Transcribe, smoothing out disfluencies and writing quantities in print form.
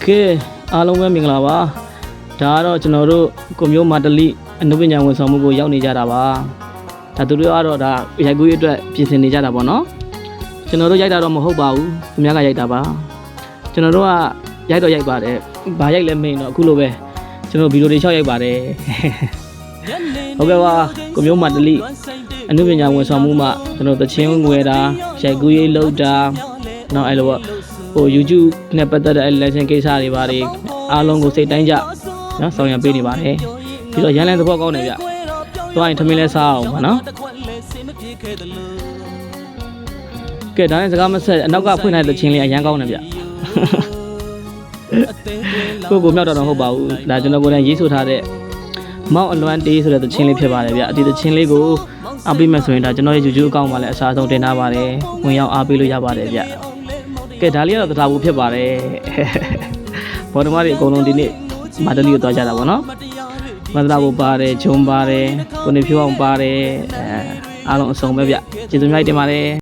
ကဲအားလုံးပဲမင်္ဂလာပါဒါကတော့ကျွန်တော်တို့ကိုမျိုးမာတလီအနုပညာဝန်ဆောင်မှုကိုရောက်နေကြတာပါဒါသူတို့ကတော့ဒါရိုက်ကူးရေးအတွက်ပြင်ဆင်နေကြတာပေါ့နော်ကျွန်တော်တို့ရိုက်တာတော့မဟုတ်ပါဘူးသူများကရိုက်တာပါကျွန်တော်တို့ကရိုက်တော့ရိုက်ပါတယ်ဘာရိုက်လဲမင်းတော့အခုလိုပဲကျွန်တော်ဗီဒီယိုတွေချောက်ရိုက်ပါတယ်ဟုတ်ကဲ့ပါကိုမျိုးမာတလီအနုပညာဝန်ဆောင်မှုမှာကျွန်တော်တချင်းငွေတာရိုက်ကူးရေးလုပ်တာနောက်အဲ့လိုပေါ့ဟို YouTube နဲ့ပတ်သက်တဲ့ lesson ကိစ္စတွေပါတယ်အားလုံးကိုစိတ်တိုင်းကြနော်ဆောင်ရံပေးနေပါတယ်ပြီးတော့ရန်လန်းသဘောကောင်းတယ်ဗျသွားရင်ထမင်းလဲစားအောင်ပါနော်ကဲဒါနဲ့စကားမဆက်အနောက်ကဖွင့်လိုက်တဲ့ချင်းလေးအရန်ကောင်းတယ်ဗျကိုမြောက်တော့ဟုတ်ပါဘူးဒါကျွန်တော်ကိုယ်တိုင်ရေးဆိုထားတဲ့မောက်အလွမ်းတေးဆိုတဲ့သချင်းလေးဖြစ်ပါတယ်ဗျဒီသချင်းလေးကိုအားပေးမှဆိုရင်ဒါကျွန်တော်ရဲ့ YouTube အကောင့်မှာလည်းအစားဆုံးတင်ထားပါတယ်ဝင်ရောက်အားပေးလို့ရပါတယ်ဗျကဲဒါလေးကတော့တရားဘူးဖြစ်ပါတယ်ဘောဓမာတွေအကုန်လုံးဒီနေ့မာတလီကိုသွားကြတာပေါ့နော်မန္တလာကိုပါတယ်ဂျုံပါတယ်ကိုနေဖြိုးအောင်ပါတယ်အားလုံးအစုံပဲဗျကျေးဇူးများတင်ပါတယ်